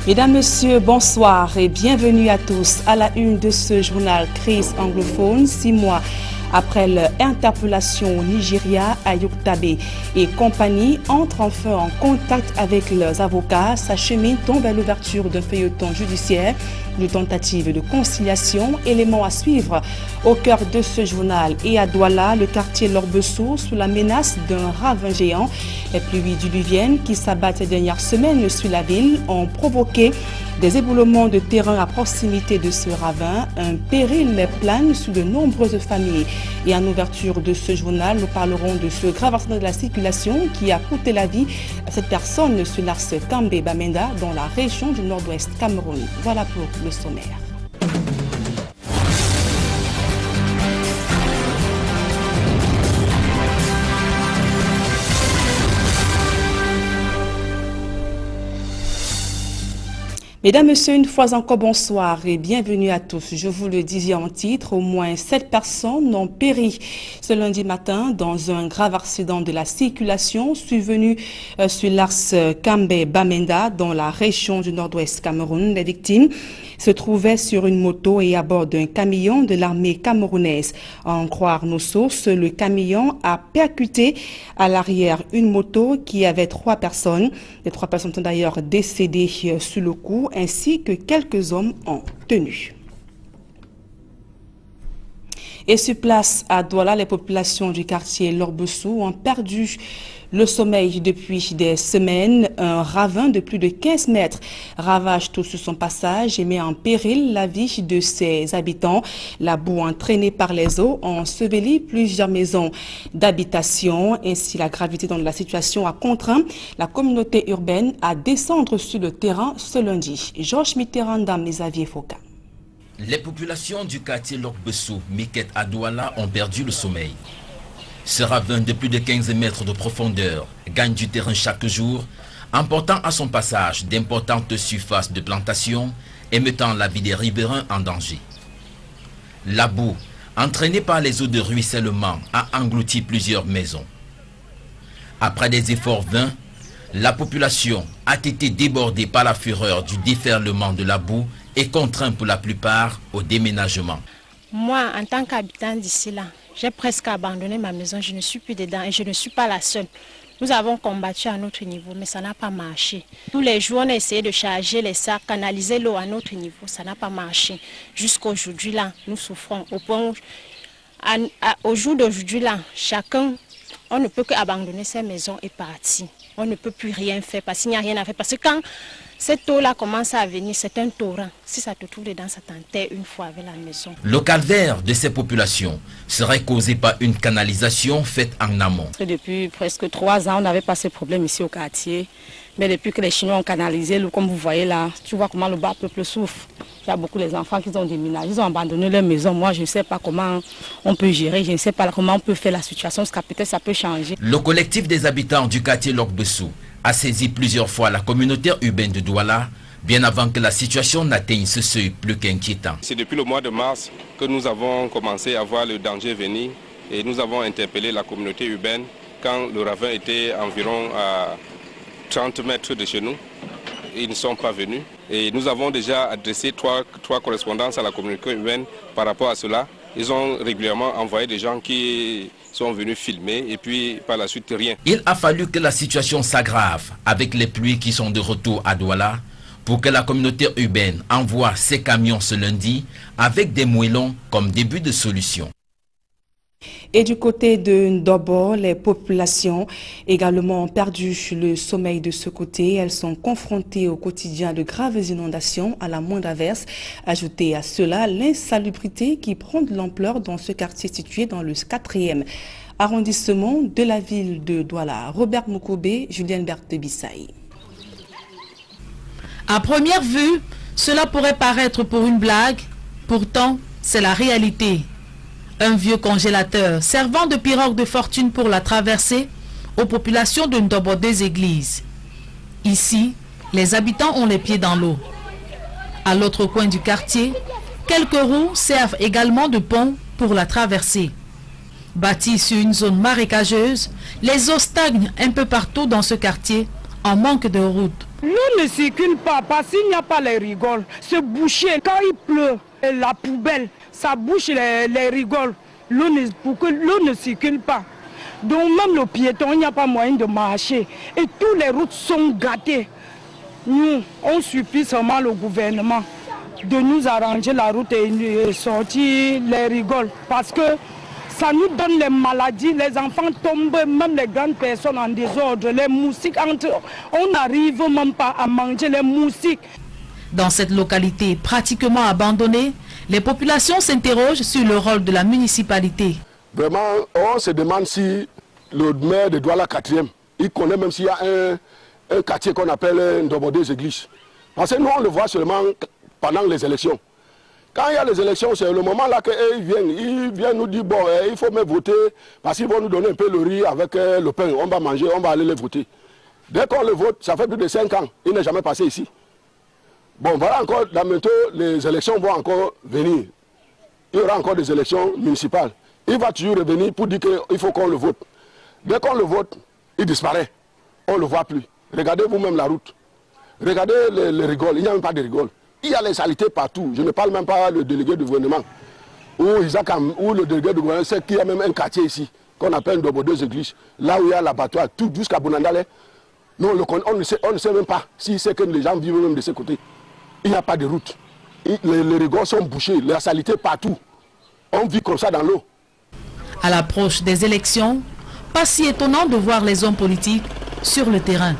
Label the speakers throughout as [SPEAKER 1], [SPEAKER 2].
[SPEAKER 1] Mesdames, Messieurs, bonsoir et bienvenue à tous à la une de ce journal Crise anglophone, 6 mois après l'interpellation au Nigeria, Ayuk Tabé et compagnie entrent enfin en contact avec leurs avocats, s'acheminent vers l'ouverture d'un feuilleton judiciaire, une tentative de conciliation, élément à suivre au cœur de ce journal. Et à Douala, le quartier Lorbesso, sous la menace d'un ravin géant. Les pluies diluviennes qui s'abattent ces dernières semaines sur la ville ont provoqué des éboulements de terrain à proximité de ce ravin. Un péril plane sur de nombreuses familles. Et en ouverture de ce journal, nous parlerons de ce grave accident de la circulation qui a coûté la vie à cette personne sur l'axe Kambé-Bamenda dans la région du nord-ouest Cameroun. Voilà pour le sommaire. Mesdames, Messieurs, une fois encore bonsoir et bienvenue à tous. Je vous le disais en titre, au moins 7 personnes ont péri ce lundi matin dans un grave accident de la circulation survenu sur l'axe Kambé-Bamenda dans la région du nord-ouest Cameroun. Les victimes se trouvaient sur une moto et à bord d'un camion de l'armée camerounaise. À en croire nos sources, le camion a percuté à l'arrière une moto qui avait 3 personnes. Les 3 personnes sont d'ailleurs décédées sur le coup, ainsi que quelques hommes en tenue. Et sur place à Douala, les populations du quartier Lorbesso ont perdu le sommeil depuis des semaines. Un ravin de plus de 15 mètres ravage tout sur son passage et met en péril la vie de ses habitants. La boue entraînée par les eaux a enseveli plusieurs maisons d'habitation. Ainsi, la gravité de la situation a contraint la communauté urbaine à descendre sur le terrain ce lundi. Georges Mitterrand, Dame Xavier Foucault.
[SPEAKER 2] Les populations du quartier Lorbesso, Miket à Douala ont perdu le sommeil. Ce ravin de plus de 15 mètres de profondeur gagne du terrain chaque jour, emportant à son passage d'importantes surfaces de plantation et mettant la vie des riverains en danger. La boue, entraînée par les eaux de ruissellement, a englouti plusieurs maisons. Après des efforts vains, la population a été débordée par la fureur du déferlement de la boue et contrainte pour la plupart au déménagement.
[SPEAKER 3] Moi, en tant qu'habitant d'ici là, j'ai presque abandonné ma maison, je ne suis plus dedans et je ne suis pas la seule. Nous avons combattu à notre niveau, mais ça n'a pas marché. Tous les jours, on a essayé de charger les sacs, canaliser l'eau à notre niveau, ça n'a pas marché. Jusqu'aujourd'hui là, nous souffrons. Au jour d'aujourd'hui là, chacun, on ne peut qu'abandonner ses maisons et partir. On ne peut plus rien faire parce qu'il n'y a rien à faire. Parce que quand cette eau-là commence à venir, c'est un torrent. Si ça te trouve dedans, ça t'enterre une fois avec la maison.
[SPEAKER 2] Le calvaire de ces populations serait causé par une canalisation faite en amont.
[SPEAKER 4] Depuis presque 3 ans, on n'avait pas ce problème ici au quartier. Mais depuis que les Chinois ont canalisé l'eau, comme vous voyez là, tu vois comment le bas peuple souffre. Il y a beaucoup les enfants qui ont déménagé, ils ont abandonné leur maison. Moi, je ne sais pas comment on peut gérer, je ne sais pas comment on peut faire la situation, parce que peut-être ça peut changer.
[SPEAKER 2] Le collectif des habitants du quartier Lorbesso a saisi plusieurs fois la communauté urbaine de Douala, bien avant que la situation n'atteigne ce seuil plus qu'inquiétant.
[SPEAKER 5] C'est depuis le mois de mars que nous avons commencé à voir le danger venir et nous avons interpellé la communauté urbaine quand le ravin était environ à 30 mètres de chez nous. Ils ne sont pas venus et nous avons déjà adressé trois correspondances à la communauté urbaine par rapport à cela. Ils ont régulièrement envoyé des gens qui sont venus filmer et puis par la suite rien.
[SPEAKER 2] Il a fallu que la situation s'aggrave avec les pluies qui sont de retour à Douala pour que la communauté urbaine envoie ses camions ce lundi avec des moellons comme début de solution.
[SPEAKER 1] Et du côté de Ndobo, les populations également ont perdu le sommeil de ce côté. Elles sont confrontées au quotidien de graves inondations à la moindre averse. Ajoutez à cela l'insalubrité qui prend de l'ampleur dans ce quartier situé dans le 4e arrondissement de la ville de Douala. Robert Moukobé, Julienne Berthe-Bissaï.
[SPEAKER 6] À première vue, cela pourrait paraître pour une blague, pourtant c'est la réalité. Un vieux congélateur servant de pirogue de fortune pour la traversée aux populations de Ndobo des églises. Ici, les habitants ont les pieds dans l'eau. À l'autre coin du quartier, quelques roues servent également de pont pour la traversée. Bâtis sur une zone marécageuse, les eaux stagnent un peu partout dans ce quartier en manque de route.
[SPEAKER 7] L'eau ne circule pas parce qu'il n'y a pas les rigoles. C'est bouché. Quand il pleut, la poubelle, ça bouche les rigoles. Pour que l'eau ne circule pas. Donc même le piéton, il n'y a pas moyen de marcher. Et toutes les routes sont gâtées. Nous, on supplie seulement le gouvernement de nous arranger la route et sortir les rigoles. Parce que ça nous donne les maladies, les enfants tombent, même les grandes personnes en désordre, les moustiques entrent. On n'arrive même pas à manger les moustiques.
[SPEAKER 6] Dans cette localité pratiquement abandonnée, les populations s'interrogent sur le rôle de la municipalité.
[SPEAKER 8] Vraiment, on se demande si le maire de Douala 4e, il connaît même s'il y a un quartier qu'on appelle Ndobo des Églises. Parce que nous, on le voit seulement pendant les élections. Quand il y a les élections, c'est le moment là qu'ils viennent nous dire, bon, il faut même voter, parce qu'ils vont nous donner un peu le riz avec le pain, on va manger, on va aller les voter. Dès qu'on le vote, ça fait plus de 5 ans, il n'est jamais passé ici. Bon, voilà encore, là maintenant, les élections vont encore venir. Il y aura encore des élections municipales. Il va toujours revenir pour dire qu'il faut qu'on le vote. Dès qu'on le vote, il disparaît. On ne le voit plus. Regardez vous-même la route. Regardez les rigoles, il n'y a même pas de rigoles. Il y a les saletés partout. Je ne parle même pas le délégué du gouvernement. Ou le délégué du gouvernement, c'est qu'il y a même un quartier ici, qu'on appelle Ndobo des Églises. Là où il y a l'abattoir, tout jusqu'à Bounandale. Non, on ne sait même pas si c'est que les gens vivent même de ce côté. Il n'y a pas de route. Les rigoles sont bouchées, la saleté partout. On vit comme ça dans l'eau.
[SPEAKER 6] À l'approche des élections, pas si étonnant de voir les hommes politiques sur le terrain.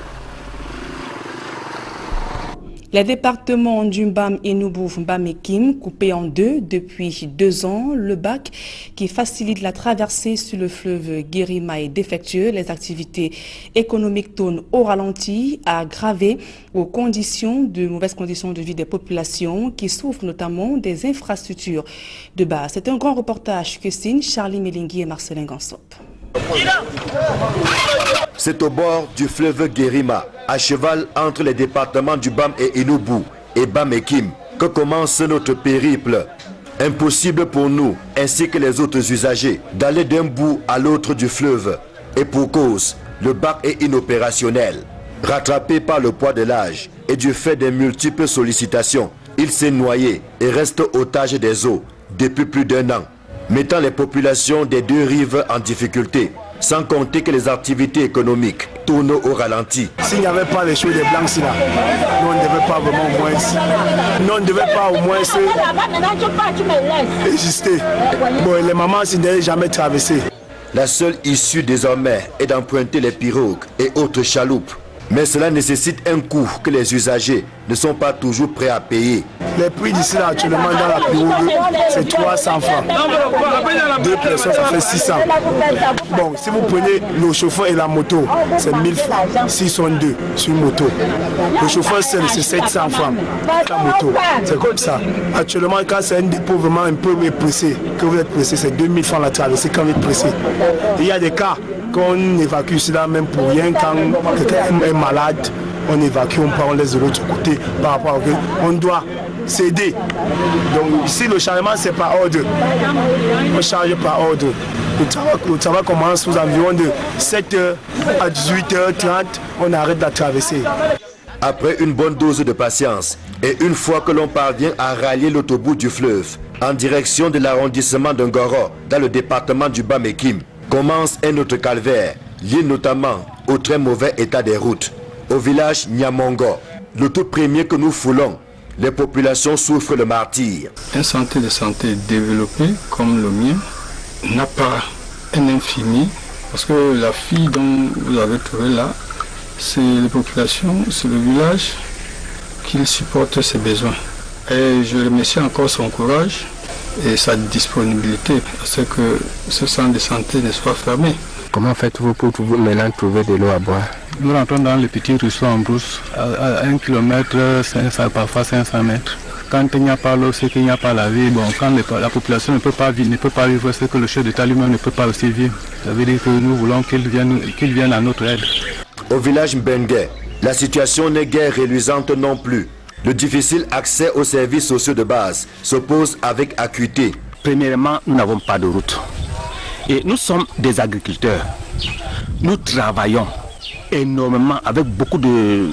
[SPEAKER 1] Les départements du Mbam, Enubu, Mbam et Kim, coupés en deux depuis 2 ans, le bac qui facilite la traversée sur le fleuve Guérima est défectueux. Les activités économiques tournent au ralenti, aggravées aux mauvaises conditions de vie des populations qui souffrent notamment des infrastructures de base. C'est un grand reportage que signent Charlie Melingui et Marcelin Gansop.
[SPEAKER 9] C'est au bord du fleuve Guérima, à cheval entre les départements du Bam et Enubu et Bam et Kim, que commence notre périple. Impossible pour nous, ainsi que les autres usagers, d'aller d'un bout à l'autre du fleuve. Et pour cause, le bac est inopérationnel. Rattrapé par le poids de l'âge et du fait des multiples sollicitations, il s'est noyé et reste otage des eaux depuis plus d'1 an, mettant les populations des 2 rives en difficulté, sans compter que les activités économiques tournent au ralenti.
[SPEAKER 10] S'il n'y avait pas les choses des blancs là, nous on ne devait pas vraiment au moins, nous on ne devait pas au moins exister. Bon, les mamans ne devaient jamais traverser.
[SPEAKER 9] La seule issue désormais est d'emprunter les pirogues et autres chaloupes. Mais cela nécessite un coût que les usagers ne sont pas toujours prêts à payer.
[SPEAKER 10] Les prix d'ici là actuellement dans la pirogue, c'est 300 francs. 2 personnes, ça fait 600. Bon, si vous prenez le chauffeur et la moto, c'est 1000 francs. 602 sur une moto. Le chauffeur seul, c'est 700 francs. La moto, c'est comme ça. Actuellement, quand c'est un dépôt vraiment un peu pressé, que vous êtes pressé, c'est 2000 francs la traversée quand vous êtes pressé. Il y a des cas qu'on évacue cela même pour rien quand quelqu'un est malade. On évacue, on part, on laisse de l'autre côté par rapport à on doit céder. Donc ici le chargement c'est par ordre. On charge par ordre. Le travail commence aux environs de 7h à 18h30, on arrête la traversée.
[SPEAKER 9] Après une bonne dose de patience et une fois que l'on parvient à rallier l'autobus du fleuve en direction de l'arrondissement de Ngoro dans le département du Bam et Kim, commence un autre calvaire, lié notamment au très mauvais état des routes. Au village Nyamongo, le tout premier que nous foulons, les populations souffrent le martyre.
[SPEAKER 11] Un centre de santé développé comme le mien n'a pas un infirmier, parce que la fille dont vous avez trouvé là, c'est les populations, c'est le village qui supporte ses besoins. Et je remercie encore son courage et sa disponibilité à ce que ce centre de santé ne soit fermé.
[SPEAKER 12] Comment faites-vous pour maintenant trouver de l'eau à boire?
[SPEAKER 11] Nous rentrons dans les petits ruisseaux en brousse, à 1 km, 500, parfois 500 mètres. Quand il n'y a pas l'eau, c'est qu'il n'y a pas la vie. Bon, quand la population ne peut pas vivre, c'est que le chef d'État lui-même ne peut pas aussi vivre. Ça veut dire que nous voulons qu'il vienne à notre aide.
[SPEAKER 9] Au village Mbengue, la situation n'est guère reluisante non plus. Le difficile accès aux services sociaux de base s'oppose avec acuité.
[SPEAKER 12] Premièrement, nous n'avons pas de route. Et nous sommes des agriculteurs. Nous travaillons. énormément, avec beaucoup de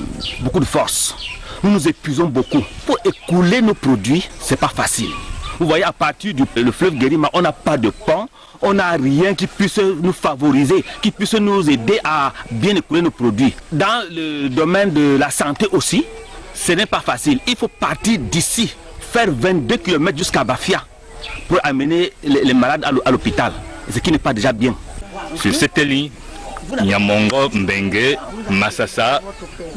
[SPEAKER 12] force. Nous nous épuisons beaucoup. Pour écouler nos produits, c'est pas facile. Vous voyez, à partir du fleuve Guérima, on n'a pas de pont, on n'a rien qui puisse nous favoriser, qui puisse nous aider à bien écouler nos produits. Dans le domaine de la santé aussi, ce n'est pas facile. Il faut partir d'ici, faire 22 km jusqu'à Bafia pour amener les malades à l'hôpital, ce qui n'est pas déjà bien.
[SPEAKER 13] Sur cette ligne, Nyamongo, Mbenge, Massassa,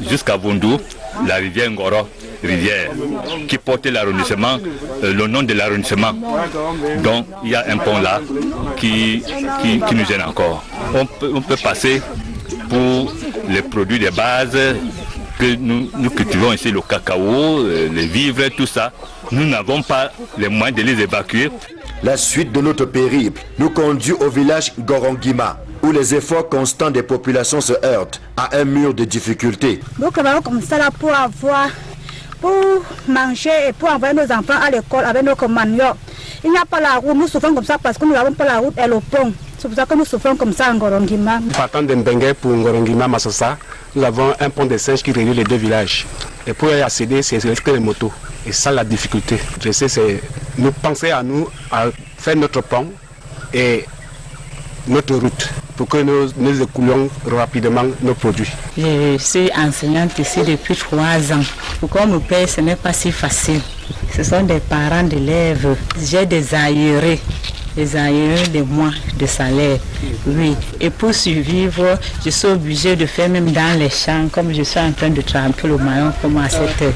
[SPEAKER 13] jusqu'à Vondou, la rivière Ngoro, rivière qui portait l'arrondissement, le nom de l'arrondissement. Donc il y a un pont là qui nous gêne encore. On peut passer pour les produits de base que nous cultivons ici, le cacao, les vivres, tout ça. Nous n'avons pas les moyens de les évacuer.
[SPEAKER 9] La suite de notre périple nous conduit au village Gorongima, où les efforts constants des populations se heurtent à un mur de difficultés.
[SPEAKER 14] Donc, comme ça là, pour manger et pour envoyer nos enfants à l'école avec nos compagnons. Il n'y a pas la route, nous souffrons comme ça parce que nous n'avons pas la route et le pont. C'est pour ça que nous souffrons comme ça en Gorongima.
[SPEAKER 10] Partant de Mbengue pour Gorongima, Massassa, nous avons un pont de singes qui relie les deux villages. Et pour y accéder, c'est que les motos. Et ça, la difficulté. Je sais, c'est nous penser à nous, à faire notre pont et notre route pour que nous écoulons rapidement nos produits.
[SPEAKER 4] Je suis enseignante ici depuis 3 ans. Pourquoi me paye, ce n'est pas si facile. Ce sont des parents d'élèves. J'ai des aérés de mois de salaire. Oui. Et pour survivre, je suis obligée de faire même dans les champs, comme je suis en train de tremper le maillot comme à 7 heures.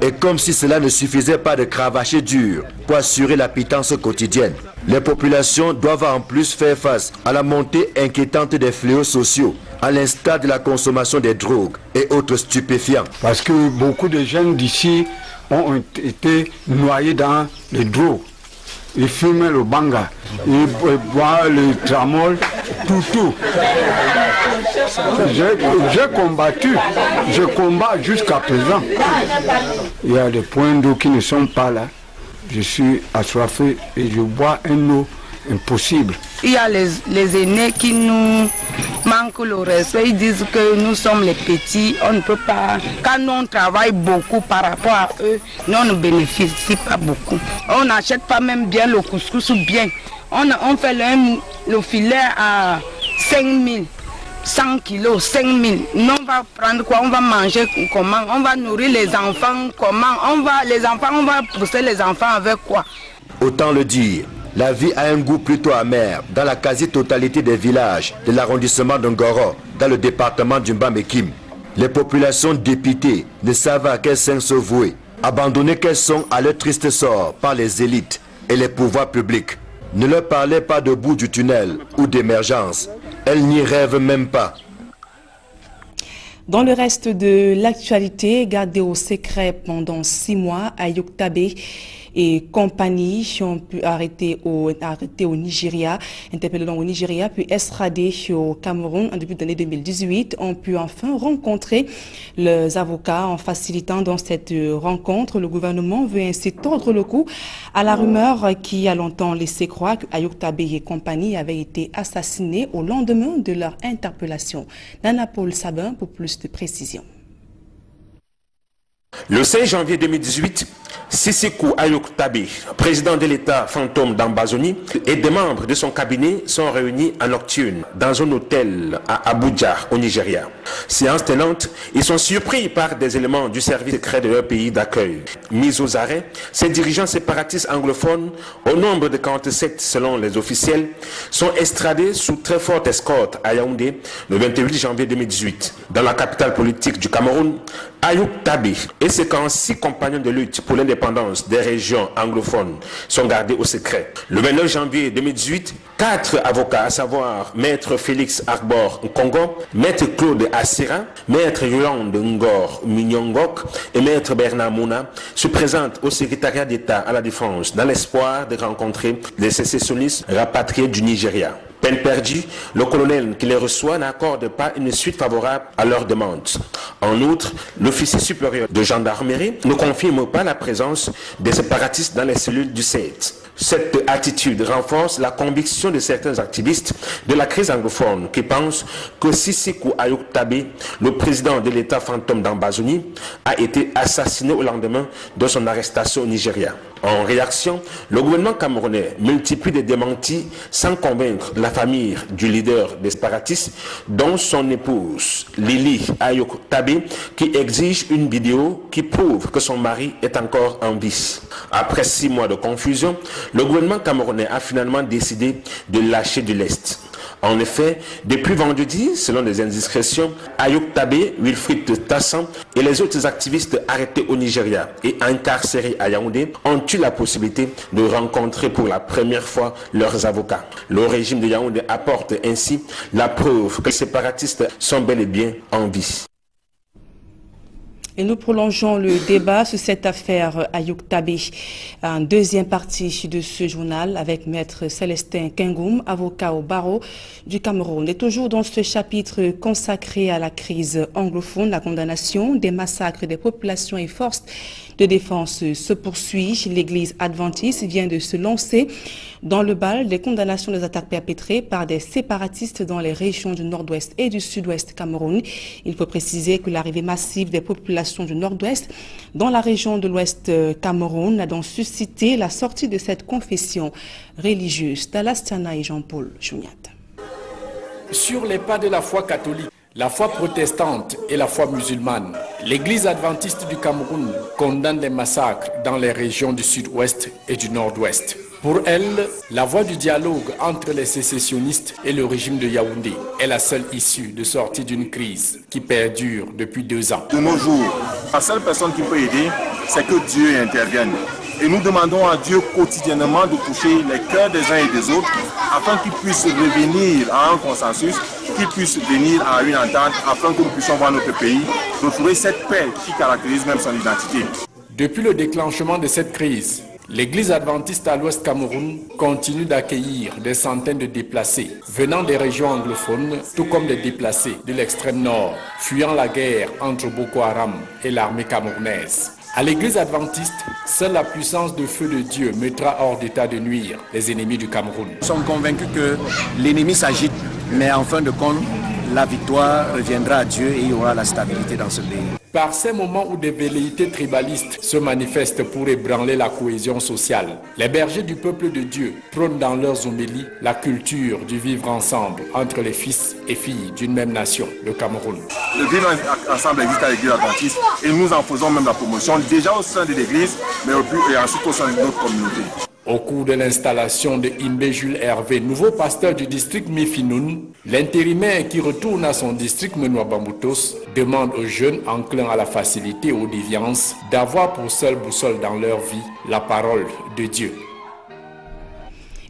[SPEAKER 9] Et comme si cela ne suffisait pas de cravacher dur pour assurer la pitance quotidienne, les populations doivent en plus faire face à la montée inquiétante des fléaux sociaux, à l'instar de la consommation des drogues et autres stupéfiants.
[SPEAKER 15] Parce que beaucoup de jeunes d'ici ont été noyés dans les drogues. Ils fument le banga, ils boivent le tramol, tout. J'ai combattu, je combats jusqu'à présent. Il y a des points d'eau qui ne sont pas là. Je suis assoiffé et je bois une eau impossible.
[SPEAKER 16] Il y a les aînés qui nous manquent le respect. Ils disent que nous sommes les petits, on ne peut pas. Quand nous on travaille beaucoup par rapport à eux, nous on ne bénéficie pas beaucoup. On n'achète pas même bien le couscous ou bien. On fait le filet à 5 000. 100 kilos, 5 000. Nous on va prendre quoi? On va manger comment? On va nourrir les enfants comment? On va pousser les enfants avec quoi?
[SPEAKER 9] Autant le dire, la vie a un goût plutôt amer dans la quasi-totalité des villages de l'arrondissement de Ngoro, dans le département du Mbam-Ekim. Les populations dépitées ne savent à quel sein se vouer, abandonnées qu'elles sont à leur triste sort par les élites et les pouvoirs publics. Ne leur parlez pas de bout du tunnel ou d'émergence. Elles n'y rêvent même pas.
[SPEAKER 1] Dans le reste de l'actualité, gardé au secret pendant 6 mois, Ayoub Tabé et compagnie ont pu arrêter au Nigeria, interpellés au Nigeria, puis extradés au Cameroun en début d'année 2018, ont pu enfin rencontrer les avocats en facilitant dans cette rencontre. Le gouvernement veut ainsi tordre le cou à la rumeur qui a longtemps laissé croire que Ayoub Tabé et compagnie avaient été assassinés au lendemain de leur interpellation. Nana Paul Sabin pour plus de précisions.
[SPEAKER 17] Le 5 janvier 2018, Sisikou Ayoub Tabé, président de l'État fantôme d'Ambazonie, et des membres de son cabinet sont réunis en nocturne dans un hôtel à Abuja, au Nigeria. Séance tenante, ils sont surpris par des éléments du service secret de leur pays d'accueil. Mis aux arrêts, ces dirigeants séparatistes anglophones, au nombre de 47 selon les officiels, sont extradés sous très forte escorte à Yaoundé le 28 janvier 2018. Dans la capitale politique du Cameroun, Ayoub Tabé et ses 46 compagnons de lutte pour l'indépendance des régions anglophones sont gardés au secret. Le 29 janvier 2018, 4 avocats, à savoir Maître Félix Arbor Nkongo, Maître Claude Assira, Maître Yolande Ngor Mignongok et Maître Bernard Mouna, se présentent au secrétariat d'État à la Défense dans l'espoir de rencontrer les sécessionnistes rapatriés du Nigeria. Peine perdue, le colonel qui les reçoit n'accorde pas une suite favorable à leur demande. En outre, l'officier supérieur de gendarmerie ne confirme pas la présence des séparatistes dans les cellules du 7. Cette attitude renforce la conviction de certains activistes de la crise anglophone qui pensent que Sissekou Ayok Tabé, le président de l'État fantôme d'Ambazonie, a été assassiné au lendemain de son arrestation au Nigeria. En réaction, le gouvernement camerounais multiplie des démentis sans convaincre la famille du leader des séparatistes, dont son épouse Lili Ayok Tabé, qui exige une vidéo qui prouve que son mari est encore en vie. Après 6 mois de confusion, le gouvernement camerounais a finalement décidé de lâcher de l'Est. En effet, depuis vendredi, selon les indiscrétions, Ayok Tabé, Wilfried Tassan et les autres activistes arrêtés au Nigeria et incarcérés à Yaoundé ont eu la possibilité de rencontrer pour la première fois leurs avocats. Le régime de Yaoundé apporte ainsi la preuve que les séparatistes sont bel et bien en vie.
[SPEAKER 1] Et nous prolongeons le débat sur cette affaire Ayok Tabé. En deuxième partie de ce journal avec Maître Célestin Kengoum, avocat au barreau du Cameroun. Et toujours dans ce chapitre consacré à la crise anglophone, la condamnation des massacres des populations et forces de défense se poursuit. L'église adventiste vient de se lancer dans le bal des condamnations des attaques perpétrées par des séparatistes dans les régions du nord-ouest et du sud-ouest Cameroun. Il faut préciser que l'arrivée massive des populations du nord-ouest dans la région de l'ouest Cameroun a donc suscité la sortie de cette confession religieuse. Talastiana et Jean-Paul Jouniat.
[SPEAKER 18] Sur les pas de la foi catholique, la foi protestante et la foi musulmane, l'Église adventiste du Cameroun condamne les massacres dans les régions du sud-ouest et du nord-ouest. Pour elle, la voie du dialogue entre les sécessionnistes et le régime de Yaoundé est la seule issue de sortie d'une crise qui perdure depuis 2 ans.
[SPEAKER 19] De nos jours, la seule personne qui peut aider, c'est que Dieu intervienne. Et nous demandons à Dieu quotidiennement de toucher les cœurs des uns et des autres afin qu'ils puissent revenir à un consensus, qu'ils puissent venir à une entente afin que nous puissions voir notre pays retrouver cette paix qui caractérise même son identité.
[SPEAKER 18] Depuis le déclenchement de cette crise, l'Église adventiste à l'ouest Cameroun continue d'accueillir des centaines de déplacés venant des régions anglophones, tout comme des déplacés de l'extrême nord, fuyant la guerre entre Boko Haram et l'armée camerounaise. À l'Église adventiste, seule la puissance de feu de Dieu mettra hors d'état de nuire les ennemis du Cameroun.
[SPEAKER 20] Nous sommes convaincus que l'ennemi s'agite, mais en fin de compte, la victoire reviendra à Dieu et il y aura la stabilité dans ce pays.
[SPEAKER 18] Par ces moments où des velléités tribalistes se manifestent pour ébranler la cohésion sociale, les bergers du peuple de Dieu prônent dans leurs homélies la culture du vivre ensemble entre les fils et filles d'une même nation, le Cameroun.
[SPEAKER 19] Le vivre ensemble existe à l'Église adventiste et nous en faisons même la promotion déjà au sein de l'Église, mais ensuite au sein de notre communauté.
[SPEAKER 18] Au cours de l'installation de Imbé Jules Hervé, nouveau pasteur du district Mifinoun, l'intérimaire qui retourne à son district Menoua-Bamboutos demande aux jeunes enclins à la facilité et aux déviances d'avoir pour seule boussole dans leur vie la parole de Dieu.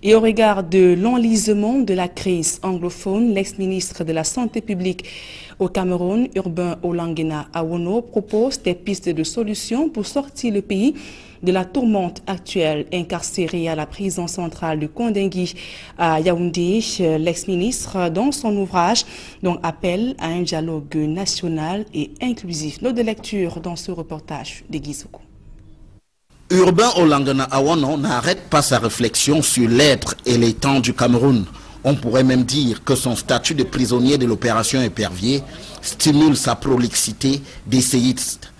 [SPEAKER 1] Et au regard de l'enlisement de la crise anglophone, l'ex-ministre de la Santé publique au Cameroun, Urbain Olangena Awono, propose des pistes de solutions pour sortir le pays de la tourmente actuelle. Incarcéré à la prison centrale de Kondengui à Yaoundé, l'ex-ministre, dans son ouvrage, donc appelle à un dialogue national et inclusif. Note de lecture dans ce reportage de Guizoukou.
[SPEAKER 21] Urbain Olangena Awono n'arrête pas sa réflexion sur l'être et les temps du Cameroun. On pourrait même dire que son statut de prisonnier de l'opération Épervier stimule sa prolixité d'essayiste.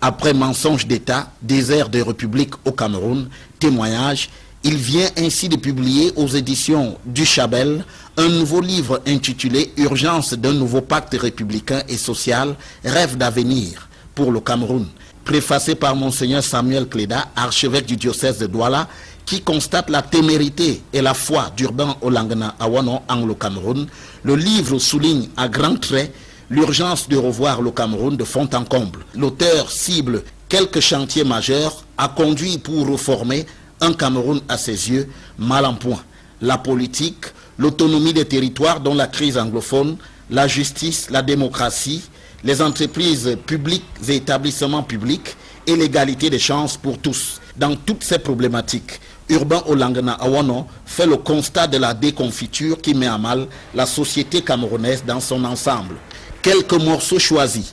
[SPEAKER 21] Après Mensonge d'État, désert de République au Cameroun, témoignage, il vient ainsi de publier aux éditions du Chabel un nouveau livre intitulé « Urgence d'un nouveau pacte républicain et social, rêve d'avenir pour le Cameroun », préfacé par Monseigneur Samuel Cléda, archevêque du diocèse de Douala, qui constate la témérité et la foi d'Urbain Olangena Awono en le Cameroun. Le livre souligne à grands traits l'urgence de revoir le Cameroun de fond en comble. L'auteur cible quelques chantiers majeurs à conduire pour reformer un Cameroun à ses yeux mal en point. La politique, l'autonomie des territoires dont la crise anglophone, la justice, la démocratie, les entreprises publiques et établissements publics et l'égalité des chances pour tous. Dans toutes ces problématiques, Urbain Olangena Awono fait le constat de la déconfiture qui met à mal la société camerounaise dans son ensemble. Quelques morceaux choisis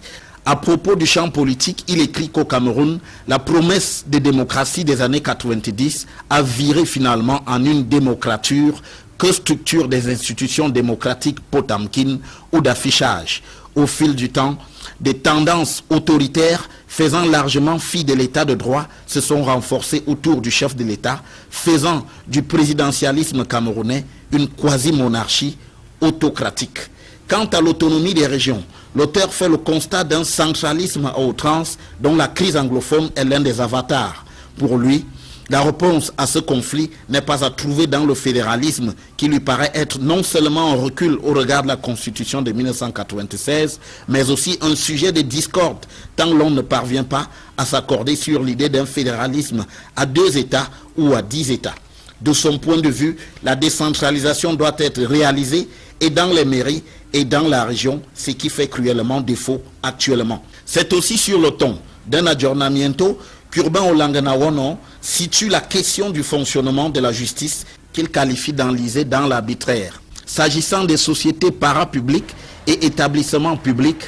[SPEAKER 21] À propos du champ politique, il écrit qu'au Cameroun, la promesse de démocratie des années 90 a viré finalement en une démocrature que structure des institutions démocratiques Potemkin ou d'affichage. Au fil du temps, des tendances autoritaires faisant largement fi de l'état de droit se sont renforcées autour du chef de l'État, faisant du présidentialisme camerounais une quasi-monarchie autocratique. Quant à l'autonomie des régions, l'auteur fait le constat d'un centralisme à outrance dont la crise anglophone est l'un des avatars. Pour lui, la réponse à ce conflit n'est pas à trouver dans le fédéralisme qui lui paraît être non seulement un recul au regard de la Constitution de 1996, mais aussi un sujet de discorde tant l'on ne parvient pas à s'accorder sur l'idée d'un fédéralisme à 2 États ou à 10 États. De son point de vue, la décentralisation doit être réalisée et dans les mairies et dans la région, ce qui fait cruellement défaut actuellement. C'est aussi sur le ton d'un aggiornamento qu'Urbain Olangana Awono situe la question du fonctionnement de la justice qu'il qualifie d'enlisée dans l'arbitraire. S'agissant des sociétés parapubliques et établissements publics,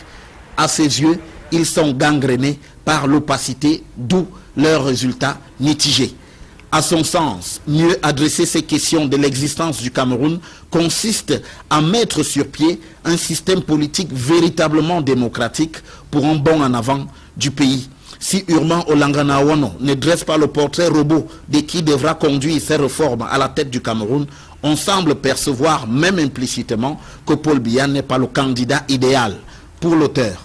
[SPEAKER 21] à ses yeux, ils sont gangrénés par l'opacité, d'où leurs résultats mitigés. À son sens, mieux adresser ces questions de l'existence du Cameroun consiste à mettre sur pied un système politique véritablement démocratique pour un bond en avant du pays. Si Urbain Olangana Awono ne dresse pas le portrait robot de qui devra conduire ces réformes à la tête du Cameroun, on semble percevoir, même implicitement, que Paul Biya n'est pas le candidat idéal pour l'auteur.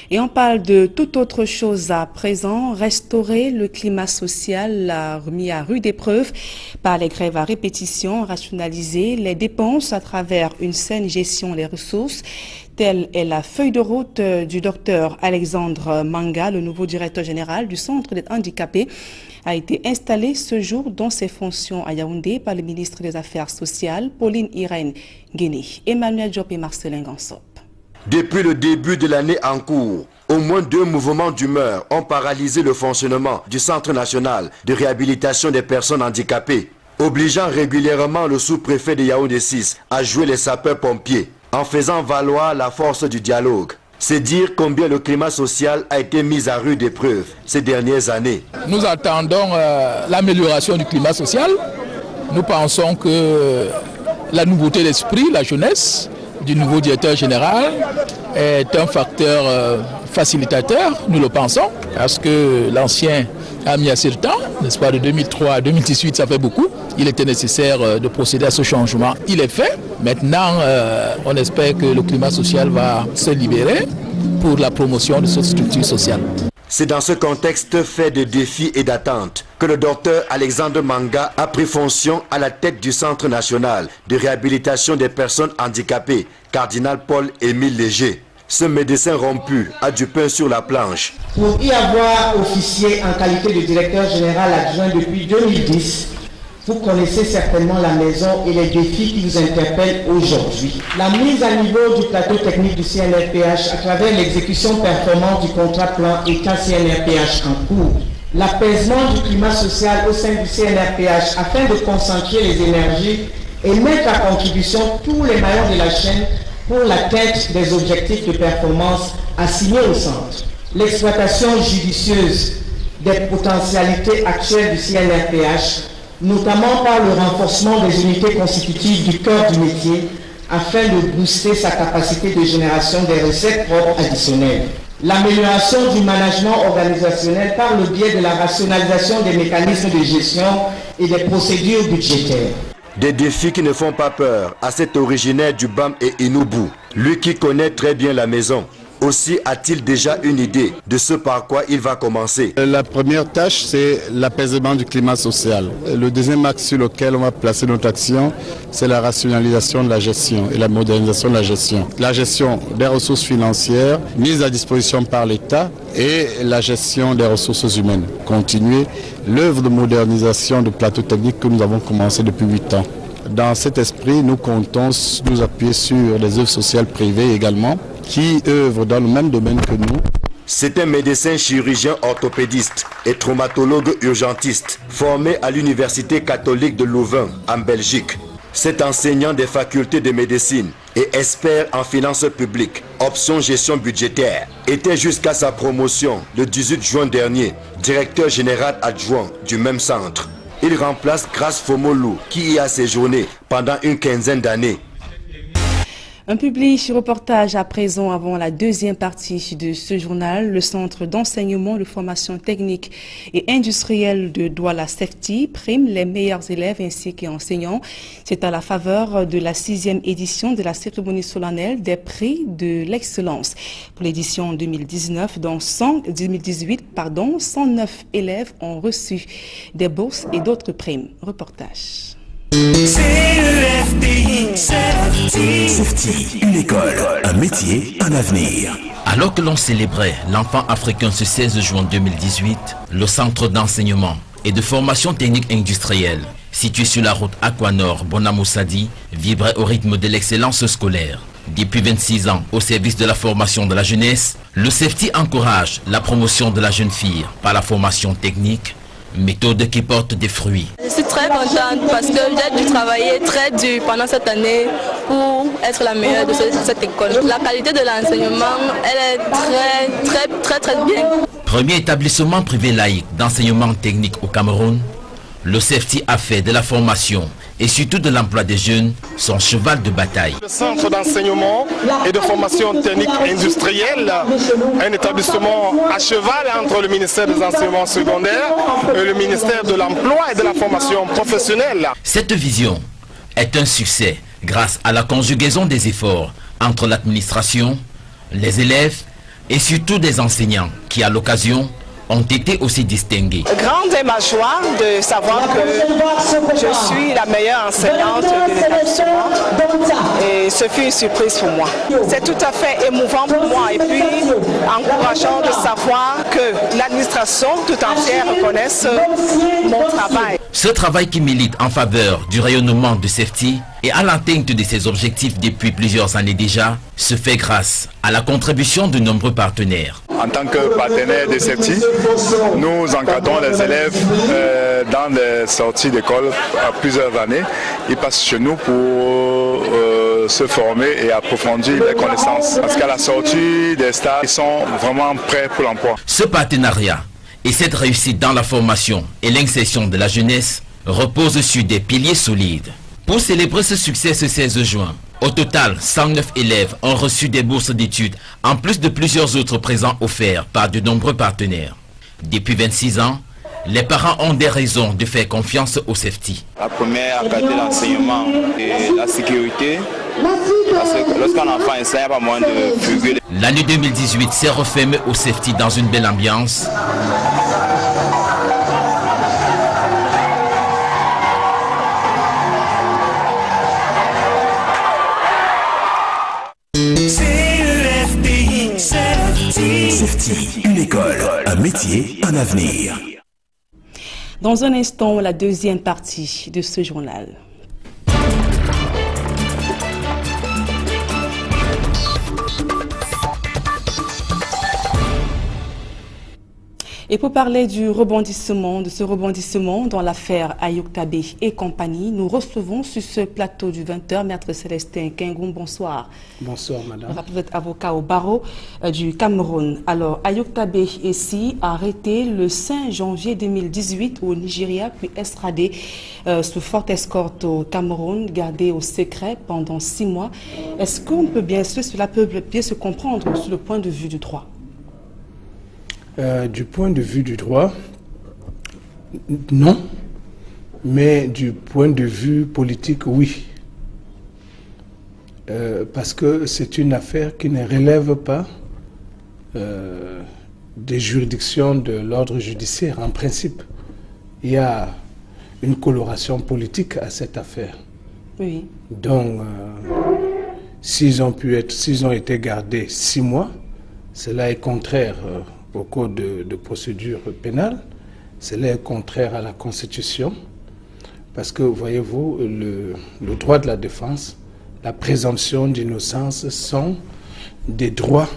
[SPEAKER 1] Et on parle de toute autre chose à présent, restaurer le climat social remis à rude épreuve par les grèves à répétition, rationaliser les dépenses à travers une saine gestion des ressources. Telle est la feuille de route du docteur Alexandre Manga, le nouveau directeur général du Centre des handicapés, a été installé ce jour dans ses fonctions à Yaoundé par le ministre des Affaires sociales, Pauline Irène Guéné. Emmanuel Diop et Marcelin Gansop.
[SPEAKER 9] Depuis le début de l'année en cours, au moins 2 mouvements d'humeur ont paralysé le fonctionnement du Centre national de réhabilitation des personnes handicapées, obligeant régulièrement le sous-préfet de Yaoundé 6 à jouer les sapeurs-pompiers en faisant valoir la force du dialogue. C'est dire combien le climat social a été mis à rude épreuve ces dernières années.
[SPEAKER 3] Nous attendons l'amélioration du climat social. Nous pensons que la nouveauté d'esprit, la jeunesse du nouveau directeur général est un facteur facilitateur, nous le pensons, parce que l'ancien a mis assez de temps, n'est-ce pas, de 2003 à 2018, ça fait beaucoup. Il était nécessaire de procéder à ce changement. Il est fait. Maintenant, on espère que le climat social va se libérer pour la promotion de cette structure sociale.
[SPEAKER 9] C'est dans ce contexte fait de défis et d'attentes que le docteur Alexandre Manga a pris fonction à la tête du Centre national de réhabilitation des personnes handicapées, cardinal Paul-Émile Léger. Ce médecin rompu a du pain sur la planche.
[SPEAKER 22] Pour y avoir officié en qualité de directeur général adjoint depuis 2010, vous connaissez certainement la maison et les défis qui vous interpellent aujourd'hui. La mise à niveau du plateau technique du CNRPH à travers l'exécution performante du contrat plan État CNRPH en cours. L'apaisement du climat social au sein du CNRPH afin de concentrer les énergies et mettre à contribution tous les maillons de la chaîne pour l'atteinte des objectifs de performance assignés au centre. L'exploitation judicieuse des potentialités actuelles du CNRPH, notamment par le renforcement des unités constitutives du cœur du métier, afin de booster sa capacité de génération des recettes propres additionnelles. L'amélioration du management organisationnel par le biais de la rationalisation des mécanismes de gestion et des procédures budgétaires.
[SPEAKER 9] Des défis qui ne font pas peur à cet originaire du BAM et Inubu, lui qui connaît très bien la maison. Aussi a-t-il déjà une idée de ce par quoi il va commencer?
[SPEAKER 23] La première tâche, c'est l'apaisement du climat social. Le deuxième axe sur lequel on va placer notre action, c'est la rationalisation de la gestion et la modernisation de la gestion. La gestion des ressources financières mises à disposition par l'État et la gestion des ressources humaines. Continuer l'œuvre de modernisation du plateau technique que nous avons commencé depuis 8 ans. Dans cet esprit, nous comptons nous appuyer sur les œuvres sociales privées également, qui œuvrent dans le même domaine que nous.
[SPEAKER 9] C'est un médecin chirurgien orthopédiste et traumatologue urgentiste, formé à l'Université catholique de Louvain, en Belgique. Cet enseignant des facultés de médecine et expert en finances publiques, option gestion budgétaire, était jusqu'à sa promotion le 18 juin dernier directeur général adjoint du même centre. Il remplace Grace Fomolou qui y a séjourné pendant une quinzaine d'années.
[SPEAKER 1] Un public reportage à présent avant la deuxième partie de ce journal. Le Centre d'enseignement de formation technique et industrielle de Douala Sefti prime les meilleurs élèves ainsi qu'enseignants. C'est à la faveur de la 6e édition de la cérémonie solennelle des prix de l'excellence. Pour l'édition 2018, 109 élèves ont reçu des bourses et d'autres primes. Reportage.
[SPEAKER 2] Sefti, une école, un métier, un avenir. Alors que l'on célébrait l'enfant africain ce 16 juin 2018, le centre d'enseignement et de formation technique industrielle, situé sur la route Aquanor Bonamoussadi, vibrait au rythme de l'excellence scolaire. Depuis 26 ans, au service de la formation de la jeunesse, le Sefti encourage la promotion de la jeune fille par la formation technique, méthode qui porte des fruits.
[SPEAKER 5] Je suis très contente parce que j'ai dû travailler très dur pendant cette année pour être la meilleure de cette école. La qualité de l'enseignement, elle est très bien.
[SPEAKER 2] Premier établissement privé laïque d'enseignement technique au Cameroun, le Sefti a fait de la formation et surtout de l'emploi des jeunes son cheval de bataille.
[SPEAKER 7] Le centre d'enseignement et de formation technique industrielle, un établissement à cheval entre le ministère des enseignements secondaires et le ministère de l'emploi et de la formation professionnelle.
[SPEAKER 2] Cette vision est un succès grâce à la conjugaison des efforts entre l'administration, les élèves et surtout des enseignants qui, à l'occasion, ont été aussi distingués.
[SPEAKER 24] Grande est ma joie de savoir que je suis la meilleure enseignante de l'établissement et ce fut une surprise pour moi. C'est tout à fait émouvant pour moi et puis encourageant de savoir que l'administration tout entière reconnaisse mon travail.
[SPEAKER 2] Ce travail qui milite en faveur du rayonnement de Sefti et à l'atteinte de ses objectifs depuis plusieurs années déjà se fait grâce à la contribution de nombreux partenaires.
[SPEAKER 25] En tant que partenaire de Sefti, nous encadrons les élèves dans les sorties d'école à plusieurs années. Ils passent chez nous pour se former et approfondir les connaissances. Parce qu'à la sortie des stages, ils sont vraiment prêts pour l'emploi.
[SPEAKER 2] Ce partenariat et cette réussite dans la formation et l'insertion de la jeunesse reposent sur des piliers solides. Pour célébrer ce succès ce 16 juin, au total, 109 élèves ont reçu des bourses d'études, en plus de plusieurs autres présents offerts par de nombreux partenaires. Depuis 26 ans, les parents ont des raisons de faire confiance au Sefti.
[SPEAKER 26] La première, à côté de l'enseignement et la sécurité, parce que lorsqu'un enfant enseigne, il n'y a pas moyen de fuguer.
[SPEAKER 2] L'année 2018 s'est refermée au Sefti dans une belle ambiance. Sefti, une école, un métier, un avenir.
[SPEAKER 1] Dans un instant, la deuxième partie de ce journal. Et pour parler du rebondissement, de ce rebondissement dans l'affaire Ayoub Tabé et compagnie, nous recevons sur ce plateau du 20h Maître Célestin Kengoum. Bonsoir.
[SPEAKER 27] Bonsoir, madame.
[SPEAKER 1] Vous êtes avocat au barreau du Cameroun. Alors, Ayoub Tabé ici, arrêté le 5 janvier 2018 au Nigeria, puis extradé sous forte escorte au Cameroun, gardé au secret pendant 6 mois. Est-ce qu'on peut bien, cela peut bien se comprendre sur le point de vue du droit?
[SPEAKER 27] Du point de vue du droit, non, mais du point de vue politique, oui. Parce que c'est une affaire qui ne relève pas des juridictions de l'ordre judiciaire. En principe, il y a une coloration politique à cette affaire.
[SPEAKER 1] Oui.
[SPEAKER 27] Donc, s'ils ont été gardés 6 mois, cela est contraire au code de procédure pénale, cela est contraire à la Constitution, parce que, voyez-vous, le droit de la défense, la présomption d'innocence sont des droits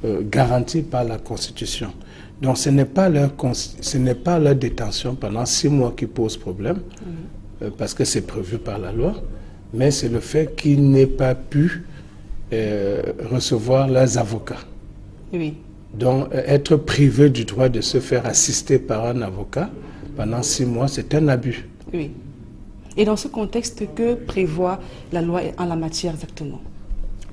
[SPEAKER 27] garantis par la Constitution. Donc ce n'est pas leur détention pendant 6 mois qui pose problème, parce que c'est prévu par la loi, mais c'est le fait qu'ils n'aient pas pu recevoir leurs avocats.
[SPEAKER 1] Oui.
[SPEAKER 27] Donc, être privé du droit de se faire assister par un avocat pendant 6 mois, c'est un abus.
[SPEAKER 1] Oui. Et dans ce contexte, que prévoit la loi en la matière exactement?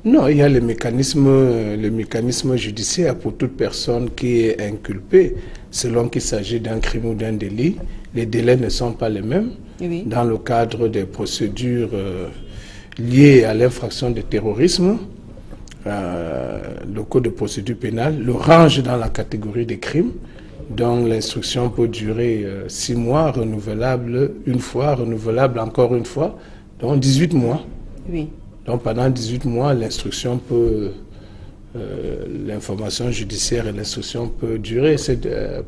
[SPEAKER 27] Non, il y a le mécanisme judiciaire pour toute personne qui est inculpée, selon qu'il s'agit d'un crime ou d'un délit. Les délais ne sont pas les mêmes.
[SPEAKER 1] Oui.
[SPEAKER 27] Dans le cadre des procédures liées à l'infraction de terrorisme, le code de procédure pénale le range dans la catégorie des crimes. Donc l'instruction peut durer 6 mois, renouvelable une fois, renouvelable encore une fois, donc 18 mois.
[SPEAKER 1] Oui.
[SPEAKER 27] Donc pendant 18 mois, l'instruction peut, l'information judiciaire et l'instruction peut durer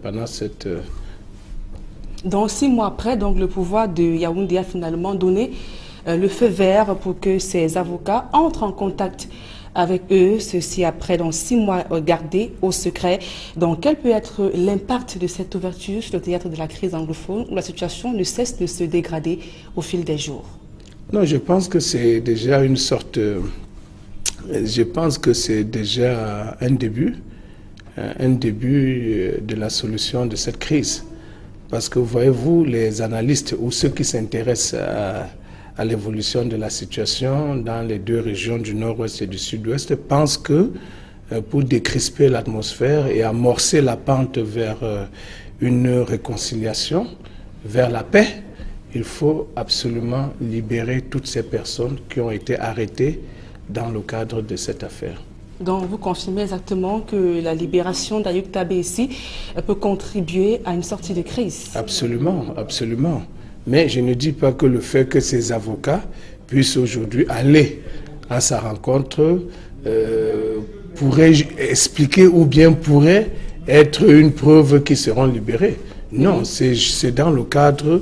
[SPEAKER 27] pendant cette...
[SPEAKER 1] Donc 6 mois après, donc, le pouvoir de Yaoundé a finalement donné le feu vert pour que ses avocats entrent en contact avec eux, ceci après donc 6 mois gardés au secret. Donc quel peut être l'impact de cette ouverture sur le théâtre de la crise anglophone où la situation ne cesse de se dégrader au fil des jours?
[SPEAKER 27] Non, je pense que c'est déjà une sorte... je pense que c'est déjà un début de la solution de cette crise. Parce que voyez-vous, les analystes ou ceux qui s'intéressent à l'évolution de la situation dans les 2 régions du nord-ouest et du sud-ouest pensent que pour décrisper l'atmosphère et amorcer la pente vers une réconciliation, vers la paix, il faut absolument libérer toutes ces personnes qui ont été arrêtées dans le cadre de cette affaire.
[SPEAKER 1] Donc vous confirmez exactement que la libération d'Ayoub Tabé ici peut contribuer à une sortie de crise?
[SPEAKER 27] Absolument, absolument. Mais je ne dis pas que le fait que ces avocats puissent aujourd'hui aller à sa rencontre pourrait expliquer ou bien pourrait être une preuve qu'ils seront libérés. Non, c'est dans le cadre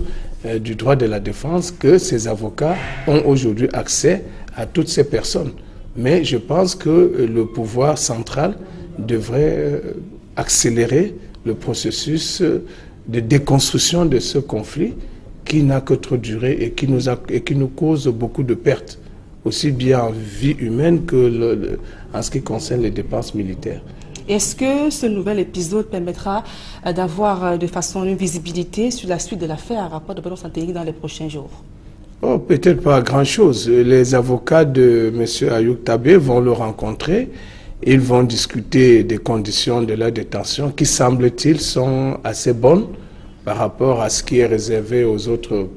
[SPEAKER 27] du droit de la défense que ces avocats ont aujourd'hui accès à toutes ces personnes. Mais je pense que le pouvoir central devrait accélérer le processus de déconstruction de ce conflit qui n'a que trop duré et qui nous cause beaucoup de pertes, aussi bien en vie humaine que en ce qui concerne les dépenses militaires.
[SPEAKER 1] Est-ce que ce nouvel épisode permettra d'avoir de façon une visibilité sur la suite de l'affaire à rapport de Benoît Sant'Éric dans les prochains jours?
[SPEAKER 27] Oh, peut-être pas grand-chose. Les avocats de M. Ayoub Tabé vont le rencontrer. Ils vont discuter des conditions de leur détention qui, semble-t-il, sont assez bonnes par rapport à ce qui est réservé aux autres.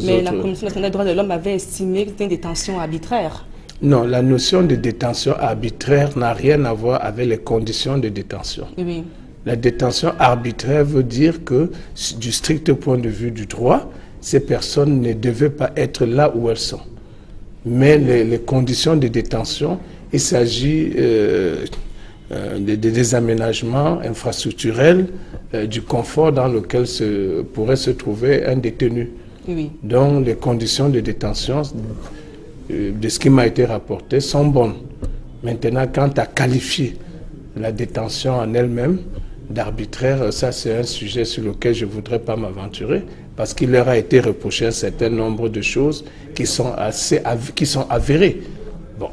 [SPEAKER 1] Mais la Commission nationale des droits de l'homme avait estimé que c'était une détention arbitraire.
[SPEAKER 27] Non, la notion de détention arbitraire n'a rien à voir avec les conditions de détention.
[SPEAKER 1] Oui.
[SPEAKER 27] La détention arbitraire veut dire que, du strict point de vue du droit, ces personnes ne devaient pas être là où elles sont. Mais les conditions de détention, il s'agit des aménagements infrastructurels, du confort dans lequel pourrait se trouver un détenu.
[SPEAKER 1] Oui.
[SPEAKER 27] Donc les conditions de détention, de ce qui m'a été rapporté, sont bonnes. Maintenant, quant à qualifier la détention en elle-même d'arbitraire, ça c'est un sujet sur lequel je ne voudrais pas m'aventurer, parce qu'il leur a été reproché un certain nombre de choses qui sont avérées. Bon.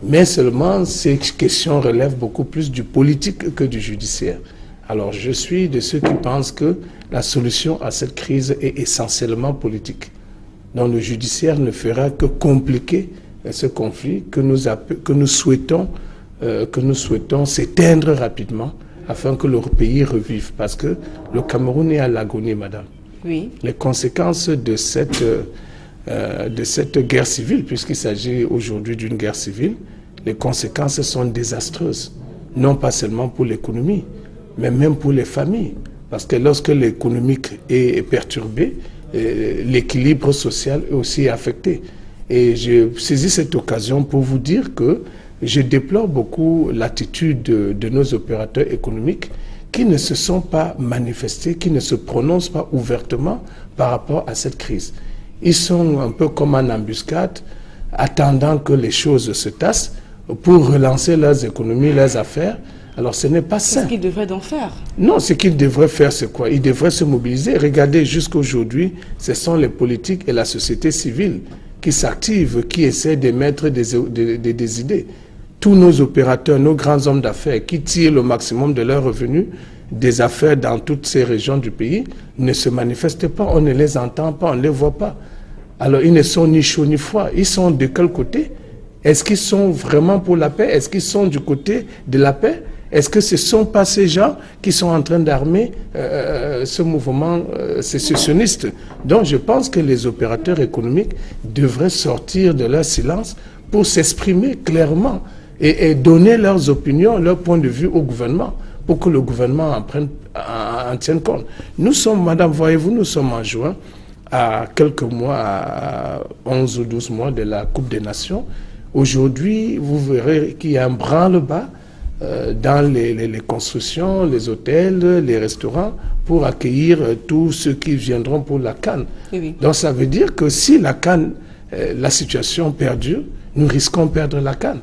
[SPEAKER 27] Mais seulement, ces questions relèvent beaucoup plus du politique que du judiciaire. Alors, je suis de ceux qui pensent que la solution à cette crise est essentiellement politique. Donc, le judiciaire ne fera que compliquer ce conflit que nous souhaitons s'éteindre rapidement afin que le pays revive. Parce que le Cameroun est à l'agonie, madame.
[SPEAKER 1] Oui.
[SPEAKER 27] Les conséquences de cette guerre civile, puisqu'il s'agit aujourd'hui d'une guerre civile, les conséquences sont désastreuses. Non pas seulement pour l'économie, mais même pour les familles. Parce que lorsque l'économique est perturbé, l'équilibre social est aussi affecté. Et je saisis cette occasion pour vous dire que je déplore beaucoup l'attitude de nos opérateurs économiques qui ne se sont pas manifestés, qui ne se prononcent pas ouvertement par rapport à cette crise. Ils sont un peu comme en embuscade, attendant que les choses se tassent pour relancer leurs économies, leurs affaires. Alors ce n'est pas sain.
[SPEAKER 1] Qu'est-ce qu'ils devraient donc faire? Non,
[SPEAKER 27] ce qu'ils devraient faire, c'est quoi? Ils devraient se mobiliser. Regardez, jusqu'aujourd'hui, ce sont les politiques et la société civile qui s'activent, qui essaient d'émettre des idées. tous nos opérateurs, nos grands hommes d'affaires qui tirent le maximum de leurs revenus des affaires dans toutes ces régions du pays ne se manifestent pas, on ne les entend pas, on ne les voit pas. Alors ils ne sont ni chauds ni froids. Ils sont de quel côté? Est-ce qu'ils sont vraiment pour la paix? Est-ce qu'ils sont du côté de la paix? Est-ce que ce ne sont pas ces gens qui sont en train d'armer ce mouvement sécessionniste? Donc je pense que les opérateurs économiques devraient sortir de leur silence pour s'exprimer clairement et donner leurs opinions, leur point de vue au gouvernement, pour que le gouvernement en tienne compte. Nous sommes, madame, voyez-vous, nous sommes en juin, à quelques mois, à 11 ou 12 mois de la Coupe des Nations. Aujourd'hui, vous verrez qu'il y a un branle-bas dans les constructions, les hôtels, les restaurants, pour accueillir tous ceux qui viendront pour la CAN. Oui. Donc ça veut dire que si la CAN, la situation perdure, nous risquons de perdre la CAN.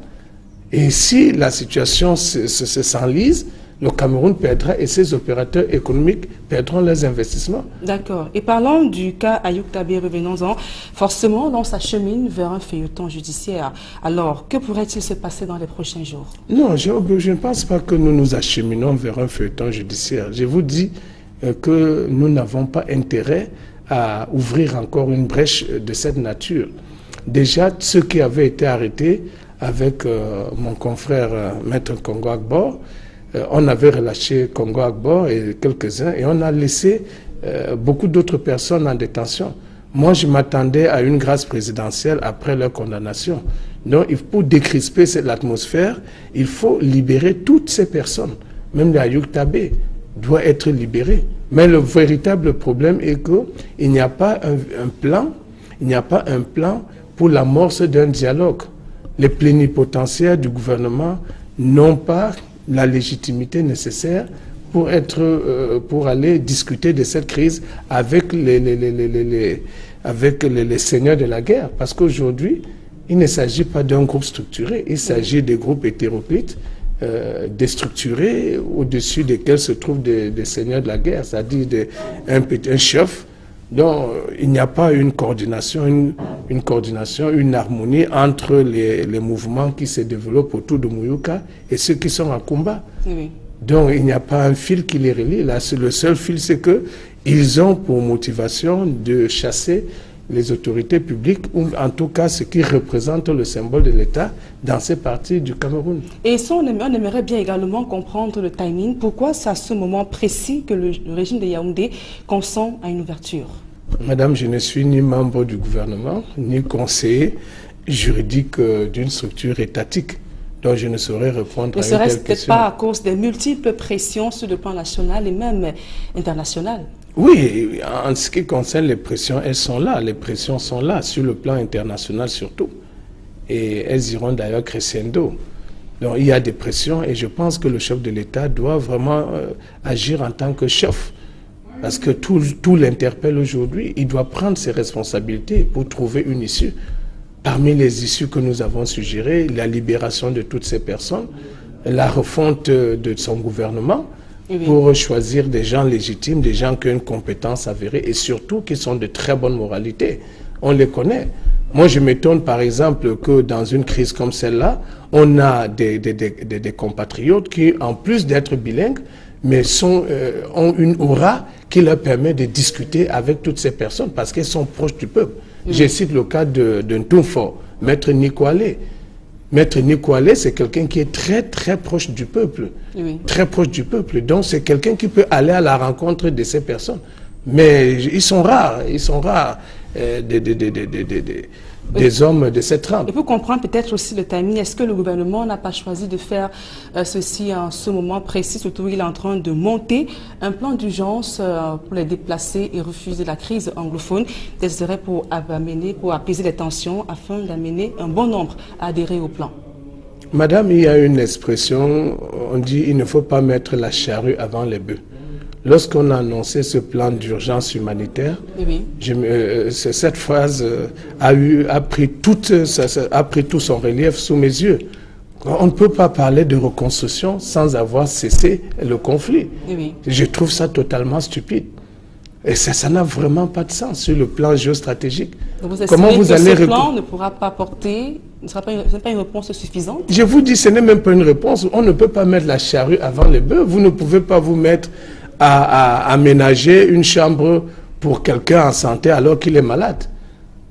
[SPEAKER 27] Et si la situation s'enlise, le Cameroun perdra et ses opérateurs économiques perdront leurs investissements. D'accord. Et parlant du cas Ayoub Tabé, revenons-en. Forcément, on s'achemine vers un feuilleton judiciaire. Alors, que pourrait-il se passer dans les prochains jours? Non, je ne pense pas que nous nous acheminons vers un feuilleton judiciaire. Je vous dis que nous n'avons pas intérêt à ouvrir encore une brèche de cette nature. Déjà, ceux qui avaient été arrêtés avec mon confrère Maître Congo Agbor, on avait relâché Congo Agbor et quelques-uns et on a laissé beaucoup d'autres personnes en détention. Moi, je m'attendais à une grâce présidentielle après leur condamnation. Donc, pour décrisper l'atmosphère, il faut libérer toutes ces personnes. Même Ayoub Tabé doit être libéré. Mais le véritable problème est qu'il n'y a pas un plan, il n'y a pas un plan pour l'amorce d'un dialogue. Les plénipotentiaires du gouvernement n'ont pas la légitimité nécessaire pour aller discuter de cette crise avec les seigneurs de la guerre. Parce qu'aujourd'hui, il ne s'agit pas d'un groupe structuré, il s'agit de groupes hétéroclites, déstructurés, au-dessus desquels se trouvent des seigneurs de la guerre, c'est-à-dire un chef. Donc, il n'y a pas une coordination, une harmonie entre les mouvements qui se développent autour de Mouyouka et ceux qui sont en combat. Oui. Donc, il n'y a pas un fil qui les relie. Là, le seul fil, c'est qu'ils ont pour motivation de chasser les autorités publiques, ou en tout cas ce qui représente le symbole de l'État dans ces parties du Cameroun. Et on aimerait bien également comprendre le timing. Pourquoi c'est à ce moment précis que le régime de Yaoundé consent à une ouverture? Madame, je ne suis ni membre du gouvernement, ni conseiller juridique d'une structure étatique. Donc je ne saurais répondre à une telle question. Ne serait-ce pas à cause des multiples pressions sur le plan national et même international? Oui, en ce qui concerne les pressions, elles sont là. Les pressions sont là, sur le plan international surtout. Et elles iront d'ailleurs crescendo. Donc il y a des pressions et je pense que le chef de l'État doit vraiment agir en tant que chef. Parce que tout l'interpelle aujourd'hui. Il doit prendre ses responsabilités pour trouver une issue. Parmi les issues que nous avons suggérées, la libération de toutes ces personnes, la refonte de son gouvernement, oui, pour choisir des gens légitimes, des gens qui ont une compétence avérée et surtout qui sont de très bonne moralité. On les connaît. Moi, je m'étonne par exemple que dans une crise comme celle-là, on a des compatriotes qui, en plus d'être bilingues, mais ont une aura qui leur permet de discuter avec toutes ces personnes parce qu'elles sont proches du peuple. Oui. Je cite le cas de Ntoumfo, Maître Nicoalé. Maître Nicoalé, c'est quelqu'un qui est très très proche du peuple. Oui. Très proche du peuple. Donc c'est quelqu'un qui peut aller à la rencontre de ces personnes. Mais ils sont rares des hommes de cette trempe. Et pour comprendre peut-être aussi le timing, est-ce que le gouvernement n'a pas choisi de faire ceci en ce moment précis, surtout où il est en train de monter un plan d'urgence pour les déplacer et refuser la crise anglophone, serait pour apaiser les tensions afin d'amener un bon nombre à adhérer au plan? Madame, il y a une expression, on dit il ne faut pas mettre la charrue avant les bœufs. Lorsqu'on a annoncé ce plan d'urgence humanitaire, oui, cette phrase a pris tout son relief sous mes yeux. On ne peut pas parler de reconstruction sans avoir cessé le conflit. Oui. Je trouve ça totalement stupide. Et ça n'a vraiment pas de sens sur le plan géostratégique. Donc vous estimez que ce plan ne pourra pas porter
[SPEAKER 1] Ce n'est pas une réponse suffisante?
[SPEAKER 27] Je vous dis, ce n'est même pas une réponse. On ne peut pas mettre la charrue avant les bœufs. Vous ne pouvez pas vous mettre à aménager une chambre pour quelqu'un en santé alors qu'il est malade.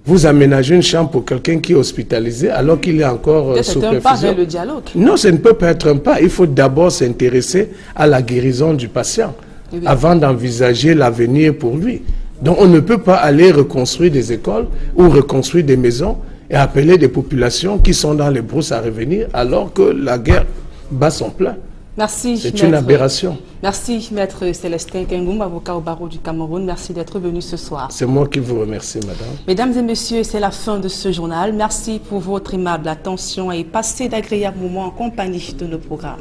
[SPEAKER 27] Vous aménagez une chambre pour quelqu'un qui est hospitalisé alors qu'il est encore sous perfusion. C'est un pas vers le dialogue. Non, ça ne peut pas être un pas. Il faut d'abord s'intéresser à la guérison du patient avant d'envisager l'avenir pour lui. Donc on ne peut pas aller reconstruire des écoles ou reconstruire des maisons et appeler des populations qui sont dans les brousses à revenir alors que la guerre bat son plein.
[SPEAKER 1] Merci.
[SPEAKER 27] C'est une aberration.
[SPEAKER 1] Merci, Maître Célestin Kengoum, avocat au barreau du Cameroun. Merci d'être venu ce soir.
[SPEAKER 27] C'est moi qui vous remercie, madame.
[SPEAKER 1] Mesdames et messieurs, c'est la fin de ce journal. Merci pour votre aimable attention et passez d'agréables moments en compagnie de nos programmes.